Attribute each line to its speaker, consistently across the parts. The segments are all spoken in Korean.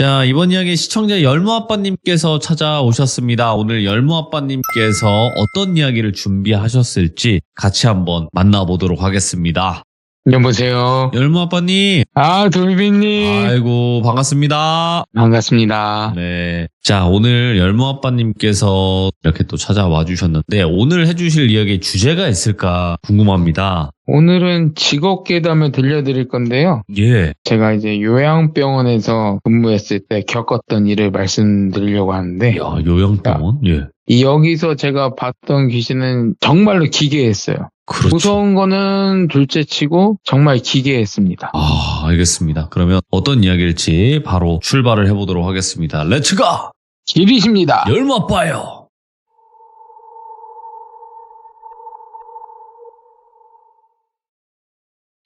Speaker 1: 자, 이번 이야기 시청자 열무아빠님께서 찾아오셨습니다. 오늘 열무아빠님께서 어떤 이야기를 준비하셨을지 같이 한번 만나보도록 하겠습니다.
Speaker 2: 여보세요.
Speaker 1: 열무아빠님.
Speaker 2: 돌비님.
Speaker 1: 아이고, 반갑습니다.
Speaker 2: 반갑습니다.
Speaker 1: 네. 자, 오늘 열무아빠님께서 이렇게 또 찾아와 주셨는데 오늘 해주실 이야기의 주제가 있을까 궁금합니다.
Speaker 2: 오늘은 직업괴담을 들려드릴 건데요.
Speaker 1: 예.
Speaker 2: 제가 이제 요양병원에서 근무했을 때 겪었던 일을 말씀드리려고 하는데,
Speaker 1: 야, 요양병원? 예.
Speaker 2: 여기서 제가 봤던 귀신은 정말로 기괴했어요.
Speaker 1: 그렇죠.
Speaker 2: 무서운 거는 둘째 치고 정말 기괴했습니다.
Speaker 1: 아, 알겠습니다. 그러면 어떤 이야기일지 바로 출발을 해보도록 하겠습니다. 렛츠가!
Speaker 2: 길이십니다.
Speaker 1: 열무아빠요!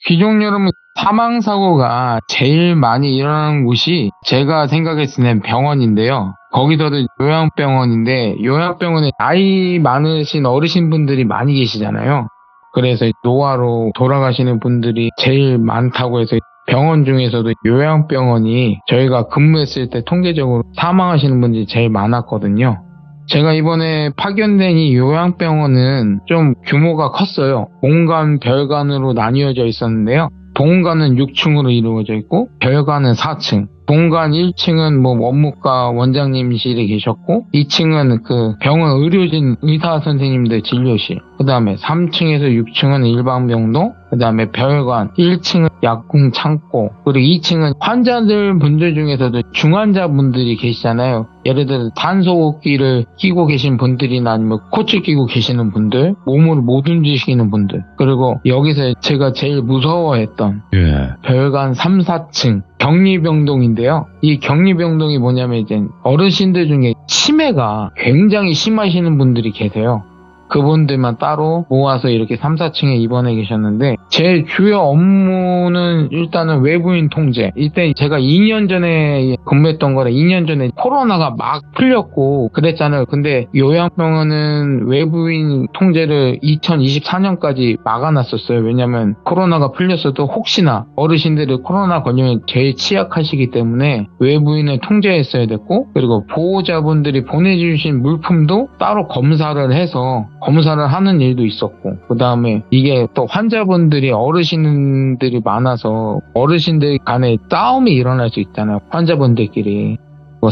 Speaker 2: 귀족 여러분, 사망사고가 제일 많이 일어나는 곳이 제가 생각했을 땐 병원인데요. 거기서도 요양병원인데, 요양병원에 나이 많으신 어르신분들이 많이 계시잖아요. 그래서 노화로 돌아가시는 분들이 제일 많다고 해서 병원 중에서도 요양병원이 저희가 근무했을 때 통계적으로 사망하시는 분들이 제일 많았거든요. 제가 이번에 파견된 이 요양병원은 좀 규모가 컸어요. 본관, 별관으로 나뉘어져 있었는데요. 본관은 6층으로 이루어져 있고 별관은 4층. 본관 1층은 원무과 원장님실에 계셨고 2층은 그 병원 의료진 의사 선생님들 진료실, 그 다음에 3층에서 6층은 일반병동, 그 다음에 별관 1층은 약국 창고, 그리고 2층은 환자들 분들 중에서도 중환자분들이 계시잖아요. 예를 들어 단소호흡기를 끼고 계신 분들이나 아니면 코치 끼고 계시는 분들, 몸을 못 움직이시는 분들, 그리고 여기서 제가 제일 무서워했던 별관 3, 4층 격리병동인데요. 이 격리병동이 뭐냐면 이제 어르신들 중에 치매가 굉장히 심하시는 분들이 계세요. 그분들만 따로 모아서 이렇게 3, 4층에 입원해 계셨는데, 제 주요 업무는 일단은 외부인 통제. 이때 제가 2년 전에 근무했던 거라 2년 전에 코로나가 막 풀렸고 그랬잖아요. 근데 요양병원은 외부인 통제를 2024년까지 막아놨었어요. 왜냐면 코로나가 풀렸어도 혹시나 어르신들이 코로나 걸리면 제일 취약하시기 때문에 외부인을 통제했어야 됐고, 그리고 보호자분들이 보내주신 물품도 따로 검사를 해서 검사를 하는 일도 있었고, 그 다음에 이게 또 환자분들이 어르신들이 많아서 어르신들 간에 싸움이 일어날 수 있잖아요. 환자분들끼리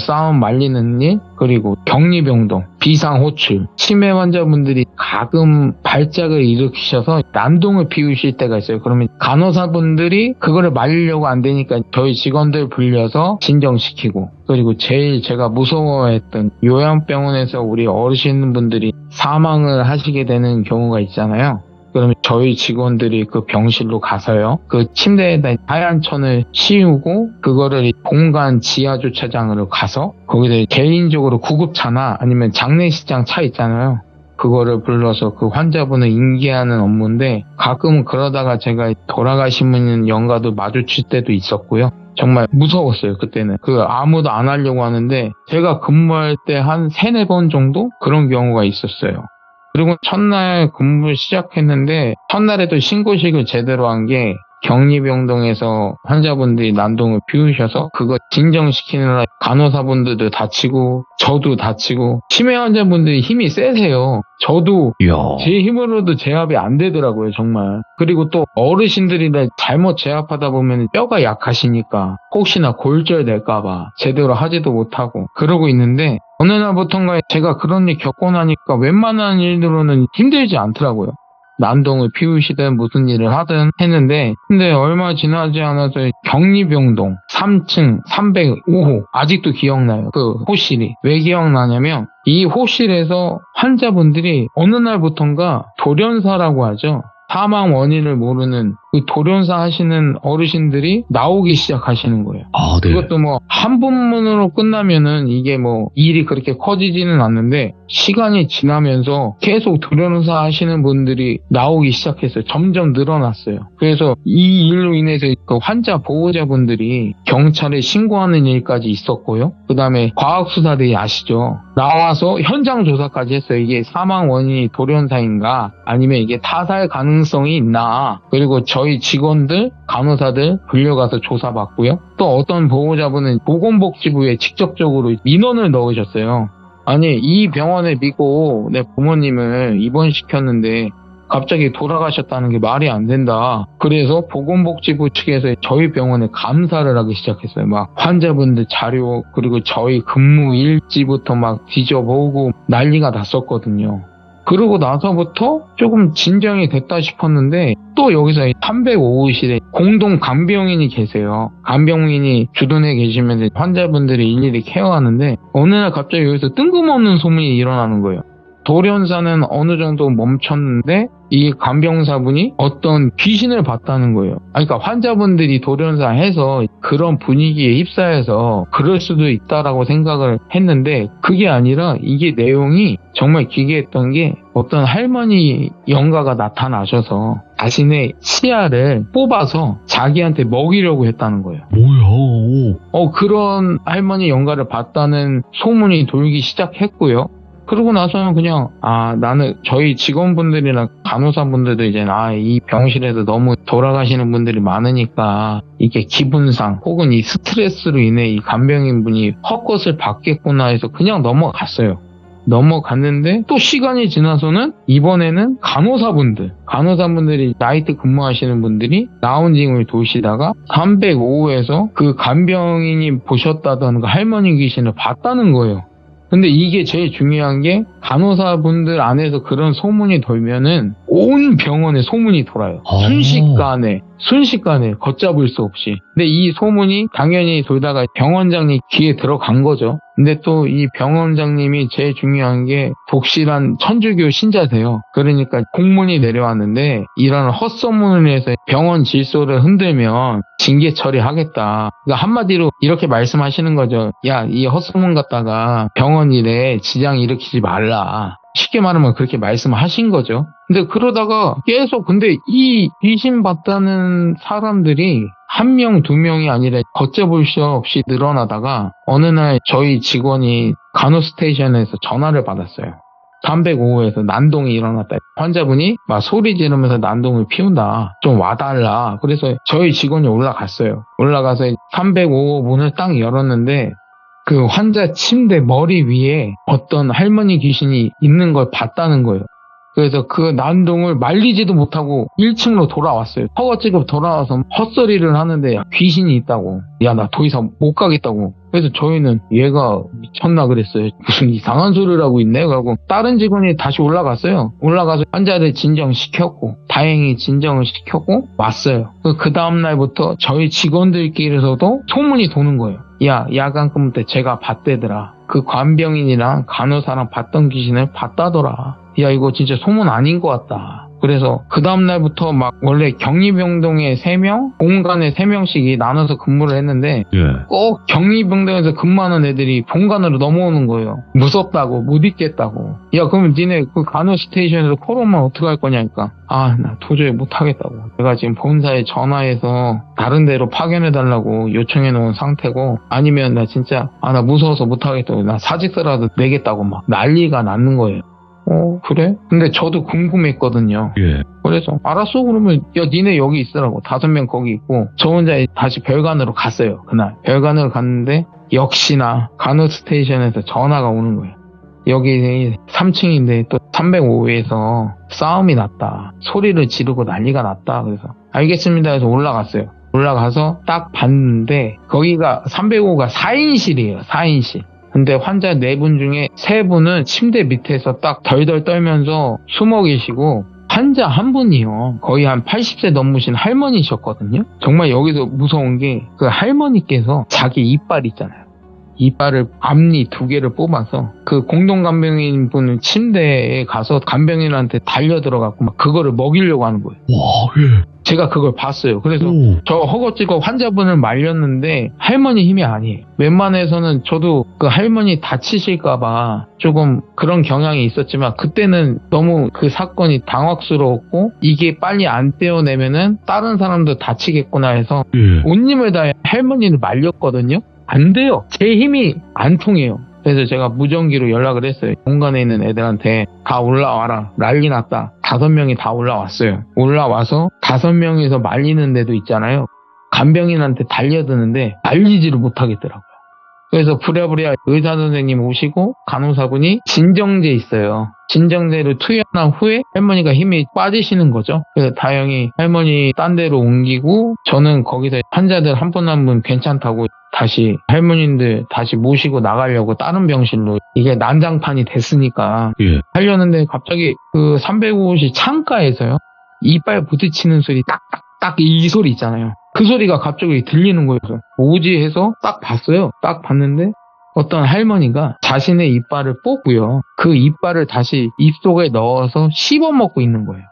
Speaker 2: 싸움 말리는 일, 그리고 격리병동, 비상호출, 치매 환자분들이 가끔 발작을 일으키셔서 난동을 피우실 때가 있어요. 그러면 간호사분들이 그거를 말리려고 안 되니까 저희 직원들 불려서 진정시키고, 그리고 제일 제가 무서워했던 요양병원에서 우리 어르신분들이 사망을 하시게 되는 경우가 있잖아요. 그러면 저희 직원들이 그 병실로 가서요, 그 침대에다 하얀 천을 씌우고 그거를 본관 지하 주차장으로 가서 거기서 개인적으로 구급차나 아니면 장례식장 차 있잖아요, 그거를 불러서 그 환자분을 인계하는 업무인데, 가끔은 그러다가 제가 돌아가신 분 영가도 마주칠 때도 있었고요. 정말 무서웠어요. 그때는 아무도 안 하려고 하는데 제가 근무할 때 한 3-4번 정도 그런 경우가 있었어요. 그리고 첫날 근무 시작했는데 첫날에도 신고식을 제대로 한 게, 격리병동에서 환자분들이 난동을 피우셔서 그거 진정시키느라 간호사분들도 다치고 저도 다치고, 치매 환자분들이 힘이 세세요. 저도 제 힘으로도 제압이 안 되더라고요, 정말. 그리고 또 어르신들이라 잘못 제압하다 보면 뼈가 약하시니까 혹시나 골절 될까봐 제대로 하지도 못하고 그러고 있는데, 어느 날부턴가 제가 그런 일 겪고 나니까 웬만한 일들로는 힘들지 않더라고요. 난동을 피우시든 무슨 일을 하든 했는데, 근데 얼마 지나지 않아서 격리병동 3층 305호 아직도 기억나요. 그 호실이 왜 기억나냐면, 이 호실에서 환자분들이 어느 날부턴가 돌연사라고 하죠. 사망 원인을 모르는 그 돌연사 하시는 어르신들이 나오기 시작하시는 거예요.
Speaker 1: 아, 네.
Speaker 2: 그것도 한 분으로 끝나면은 이게 일이 그렇게 커지지는 않는데, 시간이 지나면서 계속 돌연사 하시는 분들이 나오기 시작했어요. 점점 늘어났어요. 그래서 이 일로 인해서 그 환자 보호자분들이 경찰에 신고하는 일까지 있었고요. 그 다음에 과학수사들이 아시죠? 나와서 현장 조사까지 했어요. 이게 사망 원인이 돌연사인가 아니면 이게 타살 가능성이 있나. 그리고 저희 직원들, 간호사들 불려가서 조사받고요. 또 어떤 보호자분은 보건복지부에 직접적으로 민원을 넣으셨어요. 아니, 이 병원에 믿고 내 부모님을 입원시켰는데 갑자기 돌아가셨다는 게 말이 안 된다. 그래서 보건복지부 측에서 저희 병원에 감사를 하기 시작했어요. 막 환자분들 자료, 그리고 저희 근무 일지부터 막 뒤져보고 난리가 났었거든요. 그러고 나서부터 조금 진정이 됐다 싶었는데 또 여기서 305호실에 공동 간병인이 계세요. 간병인이 주둔해 계시면 환자분들이 일일이 케어하는데 어느 날 갑자기 여기서 뜬금없는 소문이 일어나는 거예요. 돌연사는 어느 정도 멈췄는데 이 간병사분이 어떤 귀신을 봤다는 거예요. 그러니까 환자분들이 돌연사해서 그런 분위기에 휩싸여서 그럴 수도 있다라고 생각을 했는데 그게 아니라 이게 내용이 정말 기괴했던 게 어떤 할머니 영가가 나타나셔서 자신의 치아를 뽑아서 자기한테 먹이려고 했다는 거예요.
Speaker 1: 뭐야?
Speaker 2: 그런 할머니 영가를 봤다는 소문이 돌기 시작했고요. 그러고 나서는 그냥 나는 저희 직원분들이나 간호사분들도 이제 이 병실에서 너무 돌아가시는 분들이 많으니까 이게 기분상 혹은 이 스트레스로 인해 이 간병인분이 헛것을 받겠구나 해서 그냥 넘어갔어요. 넘어갔는데 또 시간이 지나서는 이번에는 간호사분들이 나이트 근무하시는 분들이 라운징을 도시다가 305호에서 그 간병인이 보셨다던 그 할머니 귀신을 봤다는 거예요. 근데 이게 제일 중요한 게 간호사분들 안에서 그런 소문이 돌면은 온 병원에 소문이 돌아요. 순식간에 걷잡을 수 없이. 근데 이 소문이 당연히 돌다가 병원장님 귀에 들어간 거죠. 근데 또 이 병원장님이 제일 중요한 게 독실한 천주교 신자세요. 그러니까 공문이 내려왔는데 이런 헛소문을 해서 병원 질서를 흔들면 징계 처리하겠다. 그러니까 한마디로 이렇게 말씀하시는 거죠. 야, 이 헛소문 갖다가 병원 일에 지장 일으키지 말라. 쉽게 말하면 그렇게 말씀하신 거죠. 근데 그러다가 계속 근데 이 귀신 봤다는 사람들이 한 명, 두 명이 아니라 걷잡을 수 없이 늘어나다가 어느 날 저희 직원이 간호스테이션에서 전화를 받았어요. 305호에서 난동이 일어났다. 환자분이 막 소리 지르면서 난동을 피운다. 좀 와달라. 그래서 저희 직원이 올라갔어요. 올라가서 305호 문을 딱 열었는데 그 환자 침대 머리 위에 어떤 할머니 귀신이 있는 걸 봤다는 거예요. 그래서 그 난동을 말리지도 못하고 1층으로 돌아왔어요. 허거지겁 돌아와서 헛소리를 하는데 귀신이 있다고. 야, 나 더 이상 못 가겠다고. 그래서 저희는 얘가 미쳤나 그랬어요. 무슨 이상한 소리를 하고 있네. 그러고 다른 직원이 다시 올라갔어요. 올라가서 환자들 진정시켰고 다행히 진정을 시켰고 왔어요. 그 다음날부터 저희 직원들끼리서도 소문이 도는 거예요. 야, 야간 근무 때 제가 봤대더라. 그 간병인이랑 간호사랑 봤던 귀신을 봤다더라. 야, 이거 진짜 소문 아닌 것 같다. 그래서 그 다음날부터 막 원래 격리병동에 3명, 본관에 3명씩이 나눠서 근무를 했는데 꼭 격리병동에서 근무하는 애들이 본관으로 넘어오는 거예요. 무섭다고, 못 있겠다고. 야, 그럼 니네 그 간호스테이션에서 코로나만 어떻게 할 거냐니까. 나 도저히 못 하겠다고. 내가 지금 본사에 전화해서 다른 데로 파견해달라고 요청해 놓은 상태고 아니면 나 진짜 나 무서워서 못 하겠다고. 나 사직서라도 내겠다고 막 난리가 났는 거예요. 그래? 근데 저도 궁금했거든요. 그래서 알았어 그러면 야 니네 여기 있으라고 5명 거기 있고 저 혼자 다시 별관으로 갔어요. 그날 별관으로 갔는데 역시나 간호스테이션에서 전화가 오는 거예요. 여기 3층인데 또 305호에서 싸움이 났다. 소리를 지르고 난리가 났다. 그래서 알겠습니다 해서 올라갔어요. 올라가서 딱 봤는데 거기가 305호가 4인실이에요. 4인실. 근데 환자 4분 중에 3분은 침대 밑에서 딱 덜덜 떨면서 숨어 계시고 환자 한 분이요. 거의 한 80세 넘으신 할머니셨거든요. 정말 여기서 무서운 게 그 할머니께서 자기 이빨 있잖아요. 이빨을 앞니 2개를 뽑아서 그 공동간병인 분은 침대에 가서 간병인한테 달려들어가고 막 그거를 먹이려고 하는 거예요. 제가 그걸 봤어요. 그래서 저 허겁지겁 환자분을 말렸는데 할머니 힘이 아니에요. 웬만해서는 저도 그 할머니 다치실까봐 조금 그런 경향이 있었지만 그때는 너무 그 사건이 당혹스러웠고 이게 빨리 안 떼어내면은 다른 사람도 다치겠구나 해서 온 힘을 다해 할머니를 말렸거든요. 안 돼요. 제 힘이 안 통해요. 그래서 제가 무전기로 연락을 했어요. 본관에 있는 애들한테 다 올라와라. 난리 났다. 5명이 다 올라왔어요. 올라와서 5명에서 말리는 데도 있잖아요. 간병인한테 달려드는데 말리지를 못하겠더라고요. 그래서 부랴부랴 의사 선생님 오시고 간호사분이 진정제 있어요. 진정제를 투여한 후에 할머니가 힘이 빠지시는 거죠. 그래서 다행히 할머니 딴 데로 옮기고 저는 거기서 환자들 한 분 한 분 괜찮다고 다시 할머님들 다시 모시고 나가려고 다른 병실로 이게 난장판이 됐으니까
Speaker 1: 예.
Speaker 2: 하려는데 갑자기 그 305실 창가에서요. 이빨 부딪히는 소리 딱딱딱 이 소리 있잖아요. 그 소리가 갑자기 들리는 거예요. 뭐지 해서 딱 봤어요. 딱 봤는데 어떤 할머니가 자신의 이빨을 뽑고요. 그 이빨을 다시 입속에 넣어서 씹어먹고 있는 거예요.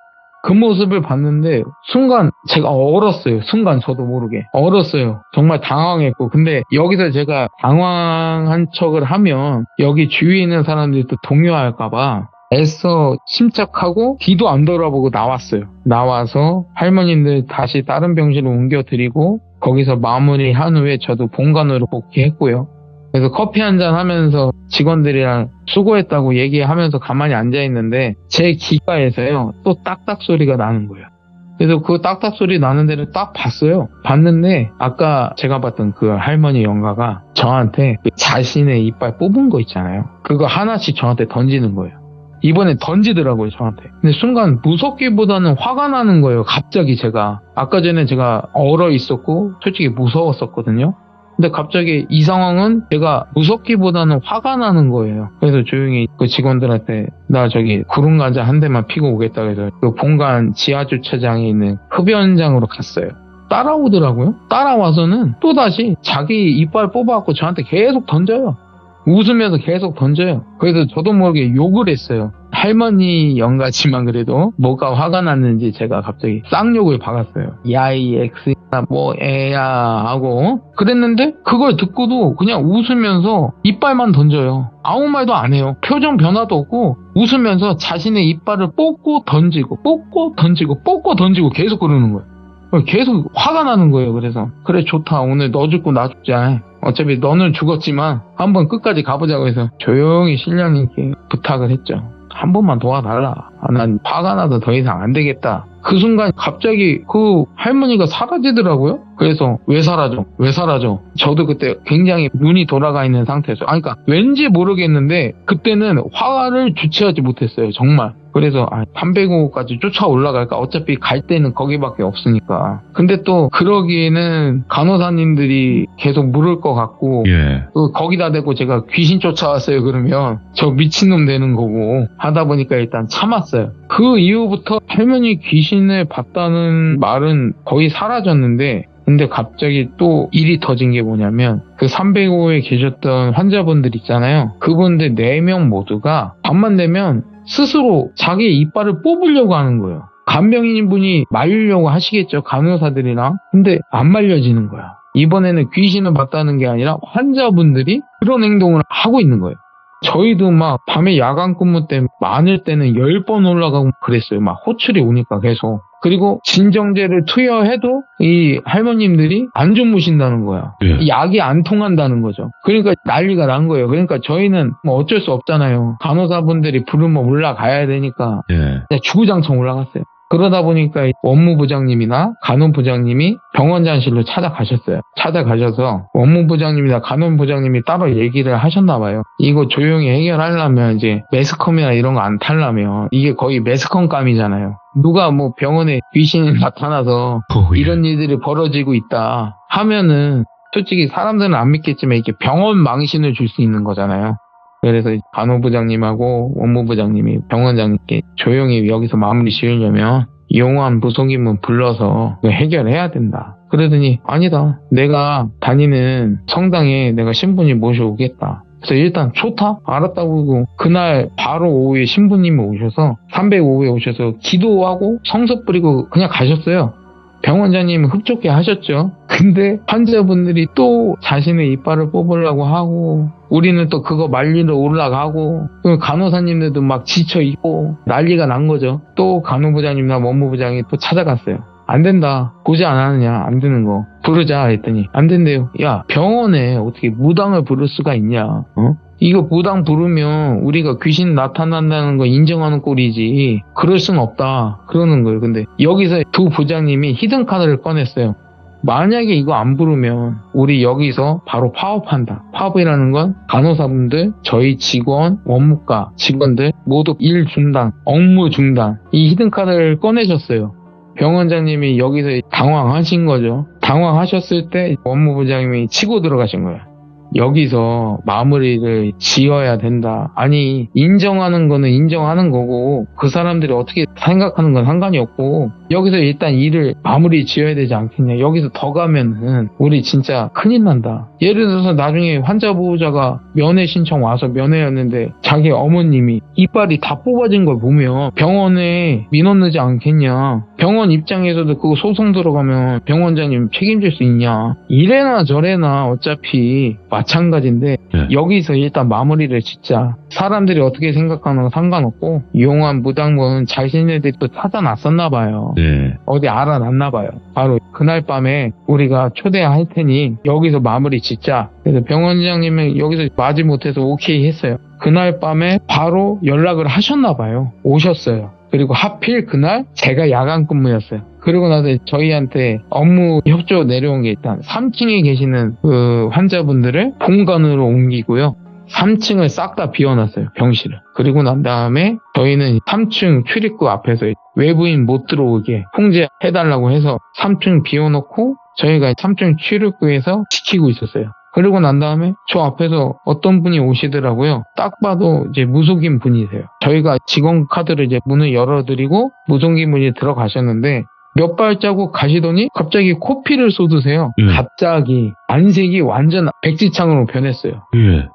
Speaker 2: 그 모습을 봤는데 순간 제가 얼었어요. 순간 저도 모르게 얼었어요. 정말 당황했고 근데 여기서 제가 당황한 척을 하면 여기 주위에 있는 사람들이 또 동요할까봐 애써 침착하고 뒤도 안 돌아보고 나왔어요. 나와서 할머님들 다시 다른 병실로 옮겨드리고 거기서 마무리한 후에 저도 본관으로 복귀했고요. 그래서 커피 한잔 하면서 직원들이랑 수고했다고 얘기하면서 가만히 앉아있는데 제 귀가에서요 또 딱딱 소리가 나는 거예요. 그래서 그 딱딱 소리 나는 데를 딱 봤어요. 봤는데 아까 제가 봤던 그 할머니 영가가 저한테 그 자신의 이빨 뽑은 거 있잖아요. 그거 하나씩 저한테 던지는 거예요. 이번에 던지더라고요 저한테. 근데 순간 무섭기보다는 화가 나는 거예요. 갑자기 제가 아까 전에 제가 얼어 있었고 솔직히 무서웠었거든요. 근데 갑자기 이 상황은 제가 무섭기보다는 화가 나는 거예요. 그래서 조용히 그 직원들한테 나 저기 구름 과자 한 대만 피고 오겠다 해서 그 본관 지하 주차장에 있는 흡연장으로 갔어요. 따라오더라고요. 따라와서는 또다시 자기 이빨 뽑아갖고 저한테 계속 던져요. 웃으면서 계속 던져요. 그래서 저도 모르게 욕을 했어요. 할머니 영가지만 그래도 뭐가 화가 났는지 제가 갑자기 쌍욕을 박았어요. 야이 엑스나 뭐 애야 하고 그랬는데 그걸 듣고도 그냥 웃으면서 이빨만 던져요. 아무 말도 안 해요. 표정 변화도 없고 웃으면서 자신의 이빨을 뽑고 던지고 뽑고 던지고 뽑고 던지고 계속 그러는 거예요. 계속 화가 나는 거예요. 그래서 그래 좋다 오늘 너 죽고 나 죽자. 어차피 너는 죽었지만 한번 끝까지 가보자고 해서 조용히 신령님께 부탁을 했죠. 한 번만 도와달라. 난 화가 나서 더 이상 안 되겠다. 그 순간 갑자기 그 할머니가 사라지더라고요. 그래서 왜 사라져? 왜 사라져? 저도 그때 굉장히 눈이 돌아가 있는 상태였어요. 그러니까 왠지 모르겠는데 그때는 화를 주체하지 못했어요. 정말. 그래서 305까지 쫓아 올라갈까? 어차피 갈 때는 거기밖에 없으니까. 근데 또 그러기에는 간호사님들이 계속 물을 것 같고
Speaker 1: 예.
Speaker 2: 거기다 대고 제가 귀신 쫓아왔어요 그러면 저 미친놈 되는 거고 하다 보니까 일단 참았어요. 그 이후부터 할머니 귀신을 봤다는 말은 거의 사라졌는데 근데 갑자기 또 일이 터진 게 뭐냐면 그 305에 계셨던 환자분들 있잖아요. 그분들 4명 모두가 밤만 되면 스스로 자기의 이빨을 뽑으려고 하는 거예요. 간병인 분이 말리려고 하시겠죠. 간호사들이랑. 근데 안 말려지는 거야. 이번에는 귀신을 봤다는 게 아니라 환자분들이 그런 행동을 하고 있는 거예요. 저희도 막 밤에 야간 근무 때 많을 때는 10번 올라가고 그랬어요. 막 호출이 오니까 계속. 그리고 진정제를 투여해도 이 할머님들이 안 주무신다는 거야.
Speaker 1: 예.
Speaker 2: 약이 안 통한다는 거죠. 그러니까 난리가 난 거예요. 그러니까 저희는 뭐 어쩔 수 없잖아요. 간호사분들이 부르면 올라가야 되니까
Speaker 1: 예.
Speaker 2: 그냥 주구장창 올라갔어요. 그러다 보니까 원무부장님이나 간호부장님이 병원장실로 찾아가셨어요. 찾아가셔서 원무부장님이나 간호부장님이 따로 얘기를 하셨나 봐요. 이거 조용히 해결하려면 이제 매스컴이나 이런 거 안 탈라면 이게 거의 매스컴감이잖아요. 누가 뭐 병원에 귀신이 나타나서 이런 일들이 벌어지고 있다 하면은 솔직히 사람들은 안 믿겠지만 이게 병원 망신을 줄 수 있는 거잖아요. 그래서 간호부장님하고 원무부장님이 병원장님께 조용히 여기서 마무리 지으려면 용한 부속인문 불러서 해결해야 된다. 그러더니 아니다. 내가 다니는 성당에 내가 신부님 모셔오겠다. 그래서 일단 좋다. 알았다고 하고 그날 바로 오후에 신부님이 오셔서 305에 오셔서 기도하고 성서 뿌리고 그냥 가셨어요. 병원장님은 흡족해 하셨죠. 근데 환자분들이 또 자신의 이빨을 뽑으려고 하고 우리는 또 그거 말리러 올라가고 간호사님들도 막 지쳐있고 난리가 난 거죠. 또 간호부장님이나 원무부장이 또 찾아갔어요. 안 된다. 고지 안 하느냐. 안 되는 거. 부르자 했더니 안 된대요. 야, 병원에 어떻게 무당을 부를 수가 있냐? 이거 무당 부르면 우리가 귀신 나타난다는 거 인정하는 꼴이지. 그럴 순 없다. 그러는 거예요. 근데 여기서 두 부장님이 히든카드를 꺼냈어요. 만약에 이거 안 부르면 우리 여기서 바로 파업한다. 파업이라는 건 간호사분들, 저희 직원, 원무과 직원들 모두 일 중단, 업무 중단. 이 히든카드를 꺼내셨어요. 병원장님이 여기서 당황하신 거죠. 당황하셨을 때 원무부장님이 치고 들어가신 거예요. 여기서 마무리를 지어야 된다. 아니, 인정하는 거는 인정하는 거고 그 사람들이 어떻게 생각하는 건 상관이 없고 여기서 일단 일을 마무리 지어야 되지 않겠냐. 여기서 더 가면은 우리 진짜 큰일 난다. 예를 들어서 나중에 환자 보호자가 면회 신청 와서 면회였는데 자기 어머님이 이빨이 다 뽑아진 걸 보면 병원에 민원 넣지 않겠냐. 병원 입장에서도 그거 소송 들어가면 병원장님 책임질 수 있냐. 이래나 저래나 어차피 마찬가지인데 여기서 일단 마무리를 짓자. 사람들이 어떻게 생각하는 건 상관없고 용한 무당은 자신네들이 또 찾아놨었나 봐요.
Speaker 1: 네.
Speaker 2: 어디 알아놨나 봐요. 바로 그날 밤에 우리가 초대할 테니 여기서 마무리 짓자. 그래서 병원장님은 여기서 마지못해서 오케이 했어요. 그날 밤에 바로 연락을 하셨나 봐요. 오셨어요. 그리고 하필 그날 제가 야간 근무였어요. 그러고 나서 저희한테 업무 협조 내려온 게 일단 3층에 계시는 그 환자분들을 본관으로 옮기고요. 3층을 싹 다 비워놨어요. 병실을. 그리고 난 다음에 저희는 3층 출입구 앞에서 외부인 못 들어오게 통제해달라고 해서 3층 비워놓고 저희가 3층 출입구에서 지키고 있었어요. 그리고 난 다음에 저 앞에서 어떤 분이 오시더라고요. 딱 봐도 이제 무속인 분이세요. 저희가 직원 카드를 이제 문을 열어드리고 무속인 분이 들어가셨는데 몇 발자국 가시더니 갑자기 코피를 쏟으세요. 갑자기 안색이 완전 백지창으로 변했어요.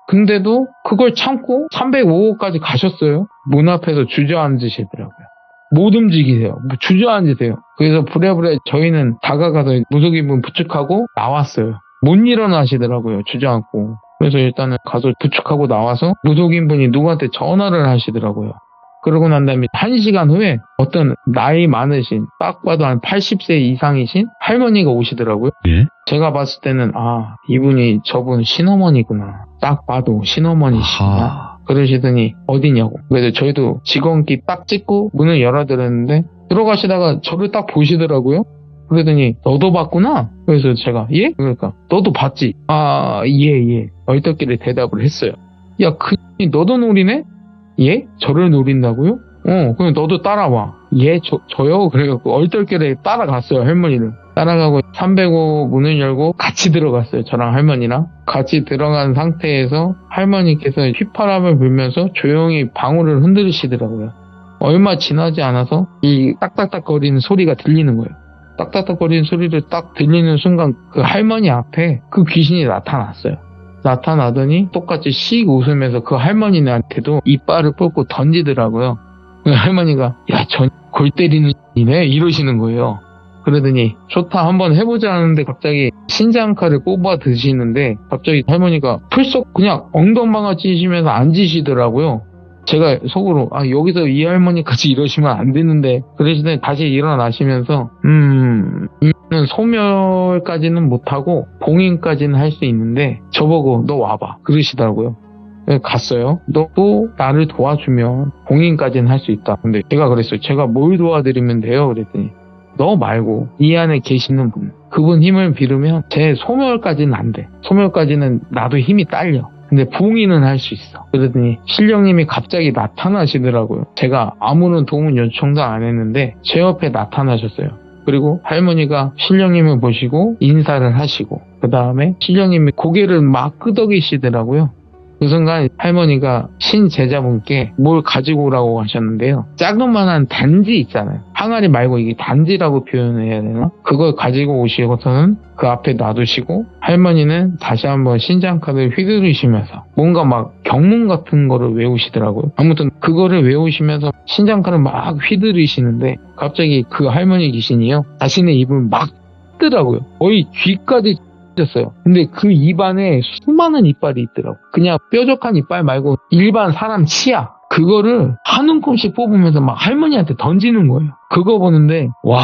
Speaker 2: 근데도 그걸 참고 305호까지 가셨어요. 문 앞에서 주저앉으시더라고요. 못 움직이세요. 주저앉으세요. 그래서 부랴부랴 저희는 다가가서 무속인 분 부축하고 나왔어요. 못 일어나시더라고요. 주저앉고. 그래서 일단은 가서 부축하고 나와서 무속인 분이 누구한테 전화를 하시더라고요. 그러고 난 다음에 1시간 후에 어떤 나이 많으신 딱 봐도 한 80세 이상이신 할머니가 오시더라고요.
Speaker 1: 예?
Speaker 2: 제가 봤을 때는 아, 이분이 저분 신어머니구나. 딱 봐도 신어머니시구나. 그러시더니 어디냐고. 그래서 저희도 직원기 딱 찍고 문을 열어드렸는데 들어가시다가 저를 딱 보시더라고요. 그러더니 너도 봤구나? 그래서 제가 예? 그러니까 너도 봤지? 아, 예. 얼떨결에 대답을 했어요. 야, 너도 노리네? 예? 저를 노린다고요? 그럼 너도 따라와. 예? 저요? 그래갖고 얼떨결에 따라갔어요, 할머니를. 따라가고 305 문을 열고 같이 들어갔어요, 저랑 할머니랑. 같이 들어간 상태에서 할머니께서 휘파람을 불면서 조용히 방울을 흔들으시더라고요. 얼마 지나지 않아서 이 딱딱딱거리는 소리가 들리는 거예요. 딱딱딱거리는 소리를 딱 들리는 순간 그 할머니 앞에 그 귀신이 나타났어요. 나타나더니 똑같이 씩 웃으면서 그 할머니한테도 이빨을 뽑고 던지더라고요. 그 할머니가 야, 전 골 때리는 이네 이러시는 거예요. 그러더니 좋다 한번 해보자 하는데 갑자기 신장칼을 뽑아 드시는데 갑자기 할머니가 풀썩 그냥 엉덩방아 찌시면서 앉으시더라고요. 제가 속으로 아, 여기서 이 할머니까지 이러시면 안 되는데 그러시더니 다시 일어나시면서 이는 소멸까지는 못하고 봉인까지는 할 수 있는데 저보고 너 와봐 그러시더라고요. 갔어요. 너도 나를 도와주면 봉인까지는 할 수 있다. 근데 제가 그랬어요. 제가 뭘 도와드리면 돼요? 그랬더니 너 말고 이 안에 계시는 분 그분 힘을 빌으면 제 소멸까지는 안 돼. 소멸까지는 나도 힘이 딸려. 근데 봉인은 할 수 있어. 그러더니 신령님이 갑자기 나타나시더라고요. 제가 아무런 도움 요청도 안 했는데 제 옆에 나타나셨어요. 그리고 할머니가 신령님을 보시고 인사를 하시고 그 다음에 신령님이 고개를 막 끄덕이시더라고요. 그 순간 할머니가 신제자분께 뭘 가지고 오라고 하셨는데요. 자그마한 단지 있잖아요. 항아리 말고 이게 단지라고 표현해야 되나? 그걸 가지고 오시고서는 그 앞에 놔두시고 할머니는 다시 한번 신장카드를 휘두르시면서 뭔가 막 경문 같은 거를 외우시더라고요. 아무튼 그거를 외우시면서 신장카드를 막 휘두르시는데 갑자기 그 할머니 귀신이요. 자신의 입을 막 뜨더라고요. 거의 귀까지 었어요. 근데 그 입안에 수많은 이빨이 있더라고. 그냥 뾰족한 이빨 말고 일반 사람 치아 그거를 한 움큼씩 뽑으면서 막 할머니한테 던지는 거예요. 그거 보는데 와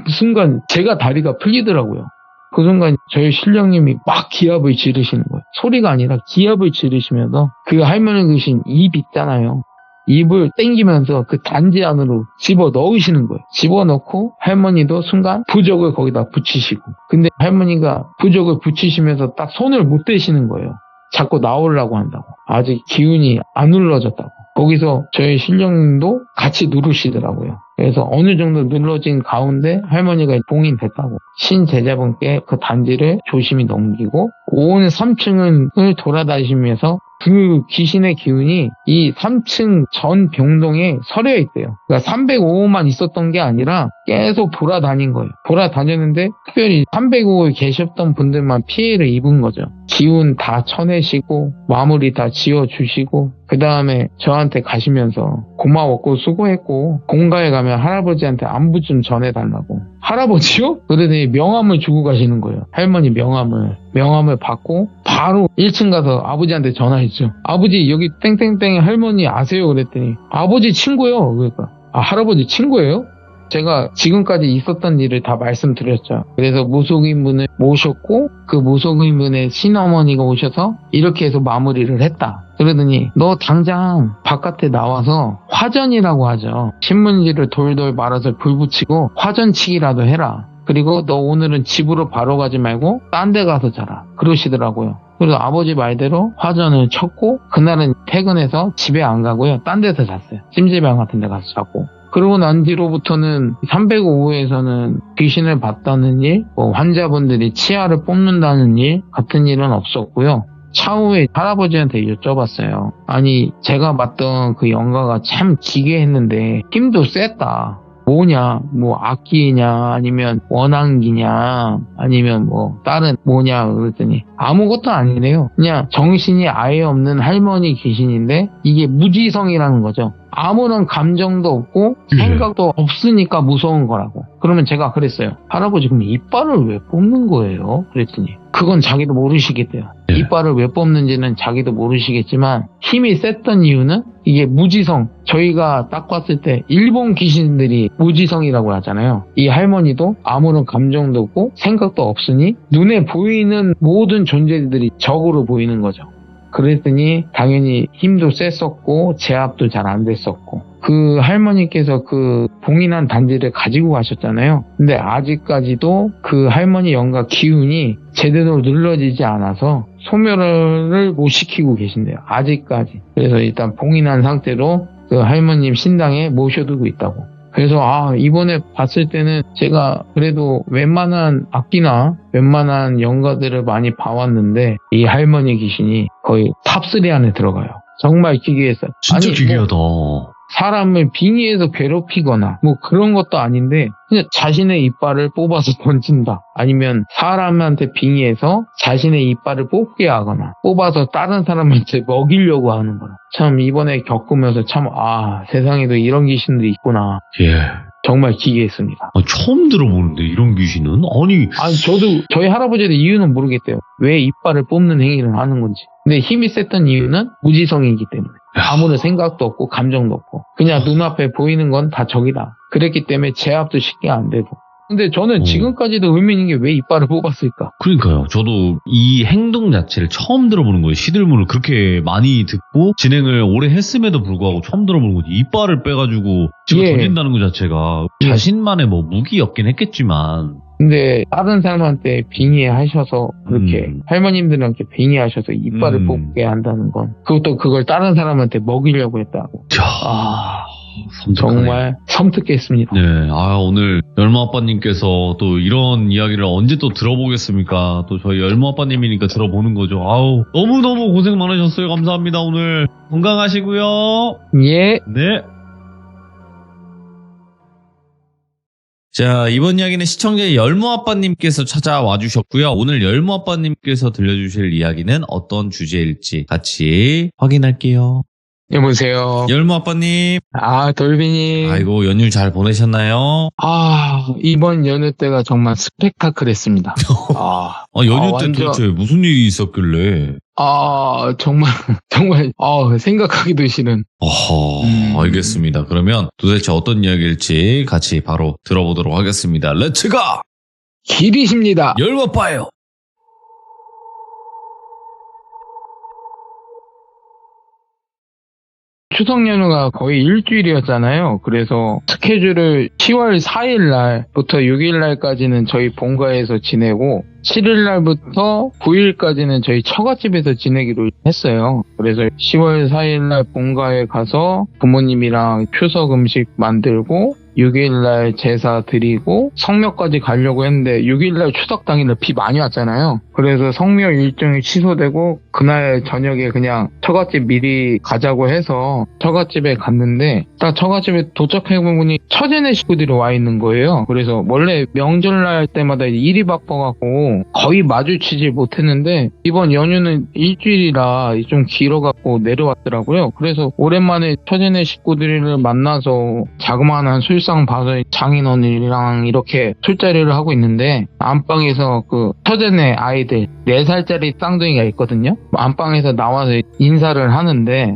Speaker 2: 순간 제가 다리가 풀리더라고요. 그 순간 저희 신령님이 막 기합을 지르시는 거예요. 소리가 아니라 기합을 지르시면서 그 할머니 계신 입 있잖아요. 입을 땡기면서 그 단지 안으로 집어 넣으시는 거예요. 집어 넣고 할머니도 순간 부적을 거기다 붙이시고, 근데 할머니가 부적을 붙이시면서 딱 손을 못 대시는 거예요. 자꾸 나오려고 한다고. 아직 기운이 안 눌러졌다고. 거기서 저희 신령님도 같이 누르시더라고요. 그래서 어느 정도 눌러진 가운데 할머니가 봉인됐다고. 신제자분께 그 단지를 조심히 넘기고 온 3층을 돌아다니시면서 그 귀신의 기운이 이 3층 전 병동에 서려 있대요. 그러니까 305호만 있었던 게 아니라 계속 돌아다닌 거예요. 돌아다녔는데 특별히 305호에 계셨던 분들만 피해를 입은 거죠. 기운 다 쳐내시고 마무리 다 지어주시고 그 다음에 저한테 가시면서 고마웠고 수고했고 공가에 가면 할아버지한테 안부 좀 전해달라고. 할아버지요? 그러더니 명함을 주고 가시는 거예요. 할머니 명함을 받고 바로 1층 가서 아버지한테 전화했죠. 아버지 여기 땡땡땡 할머니 아세요? 그랬더니 아버지 친구요. 그러니까 할아버지 친구예요? 제가 지금까지 있었던 일을 다 말씀드렸죠. 그래서 무속인분을 모셨고 그 무속인분의 친어머니가 오셔서 이렇게 해서 마무리를 했다. 그러더니 너 당장 바깥에 나와서 화전이라고 하죠. 신문지를 돌돌 말아서 불 붙이고 화전치기라도 해라. 그리고 너 오늘은 집으로 바로 가지 말고 딴 데 가서 자라. 그러시더라고요. 그래서 아버지 말대로 화전을 쳤고 그날은 퇴근해서 집에 안 가고요. 딴 데서 잤어요. 찜질방 같은 데 가서 잤고. 그러고 난 뒤로부터는 305호에서는 귀신을 봤다는 일, 환자분들이 치아를 뽑는다는 일 같은 일은 없었고요. 차후에 할아버지한테 여쭤봤어요. 아니 제가 봤던 그 영가가 참 기괴했는데 힘도 셌다. 뭐냐, 뭐 악기냐, 아니면 원앙기냐, 아니면 뭐 다른 뭐냐 그랬더니 아무것도 아니래요. 그냥 정신이 아예 없는 할머니 귀신인데 이게 무지성이라는 거죠. 아무런 감정도 없고 생각도 없으니까 무서운 거라고. 그러면 제가 그랬어요. 할아버지 그럼 이빨을 왜 뽑는 거예요? 그랬더니 그건 자기도 모르시겠대요.
Speaker 1: 네.
Speaker 2: 이빨을 왜 뽑는지는 자기도 모르시겠지만 힘이 셌던 이유는 이게 무지성. 저희가 딱 봤을 때 일본 귀신들이 무지성이라고 하잖아요. 이 할머니도 아무런 감정도 없고 생각도 없으니 눈에 보이는 모든 존재들이 적으로 보이는 거죠. 그랬더니 당연히 힘도 셌었고 제압도 잘 안 됐었고 그 할머니께서 그 봉인한 단지를 가지고 가셨잖아요. 근데 아직까지도 그 할머니 영가 기운이 제대로 눌러지지 않아서 소멸을 못 시키고 계신대요. 아직까지. 그래서 일단 봉인한 상태로 그 할머님 신당에 모셔두고 있다고. 그래서 이번에 봤을 때는 제가 그래도 웬만한 악기나 웬만한 영가들을 많이 봐왔는데 이 할머니 귀신이 거의 탑3 안에 들어가요. 정말 기괴했어요.
Speaker 1: 진짜 기괴하다.
Speaker 2: 사람을 빙의해서 괴롭히거나 뭐 그런 것도 아닌데 그냥 자신의 이빨을 뽑아서 던진다. 아니면 사람한테 빙의해서 자신의 이빨을 뽑게 하거나 뽑아서 다른 사람한테 먹이려고 하는 거라. 참 이번에 겪으면서 참 세상에도 이런 귀신들이 있구나.
Speaker 1: 예.
Speaker 2: 정말 기괴했습니다.
Speaker 1: 처음 들어보는데 이런 귀신은? 아니
Speaker 2: 저도 저희 할아버지도 이유는 모르겠대요. 왜 이빨을 뽑는 행위를 하는 건지. 근데 힘이 셌던 이유는 무지성이기 때문에. 아무런 생각도 없고 감정도 없고 그냥 눈앞에 보이는 건 다 적이다. 그랬기 때문에 제압도 쉽게 안 되고. 근데 저는 지금까지도 의미 있는 게 왜 이빨을 뽑았을까?
Speaker 1: 그러니까요. 저도 이 행동 자체를 처음 들어보는 거예요. 시들문을 그렇게 많이 듣고 진행을 오래 했음에도 불구하고 처음 들어보는 거지. 이빨을 빼가지고 집어 던진다는 것 자체가 자신만의 뭐 무기였긴 했겠지만
Speaker 2: 근데 다른 사람한테 빙의하셔서 그렇게 할머님들한테 빙의하셔서 이빨을 뽑게 한다는 건 그것도 그걸 다른 사람한테 먹이려고 했다고. 정말 섬뜩했습니다.
Speaker 1: 네, 오늘 열무 아빠님께서 또 이런 이야기를 언제 또 들어보겠습니까? 또 저희 열무 아빠님이니까 들어보는 거죠. 너무너무 고생 많으셨어요. 감사합니다. 오늘 건강하시고요.
Speaker 2: 예.
Speaker 1: 네. 자, 이번 이야기는 시청자 열무 아빠님께서 찾아와 주셨고요. 오늘 열무 아빠님께서 들려주실 이야기는 어떤 주제일지 같이 확인할게요.
Speaker 2: 여보세요.
Speaker 1: 열무 아빠님.
Speaker 2: 돌비님.
Speaker 1: 아이고, 연휴 잘 보내셨나요?
Speaker 2: 이번 연휴 때가 정말 스펙타클했습니다.
Speaker 1: 연휴 때 도대체 무슨 일이 있었길래?
Speaker 2: 정말 생각하기도 싫은.
Speaker 1: 알겠습니다. 그러면 도대체 어떤 이야기일지 같이 바로 들어보도록 하겠습니다. 렛츠고!
Speaker 2: 길이십니다.
Speaker 1: 열받봐요.
Speaker 2: 추석 연휴가 거의 일주일이었잖아요. 그래서 스케줄을 10월 4일 날부터 6일 날까지는 저희 본가에서 지내고 7일 날부터 9일까지는 저희 처갓집에서 지내기로 했어요. 그래서 10월 4일 날 본가에 가서 부모님이랑 추석 음식 만들고 6일날 제사 드리고 성묘까지 가려고 했는데 6일날 추석 당일날 비 많이 왔잖아요. 그래서 성묘 일정이 취소되고 그날 저녁에 그냥 처갓집 미리 가자고 해서 처갓집에 갔는데 딱 처갓집에 도착해보니 처제네 식구들이 와 있는 거예요. 그래서 원래 명절날 때마다 일이 바빠갖고 거의 마주치지 못했는데 이번 연휴는 일주일이라 좀 길어갖고 내려왔더라고요. 그래서 오랜만에 처제네 식구들을 만나서 자그마한 술상 봐서 장인어른이랑 이렇게 술자리를 하고 있는데 안방에서 그 처제네 아이들 4살짜리 쌍둥이가 있거든요. 안방에서 나와서 인사를 하는데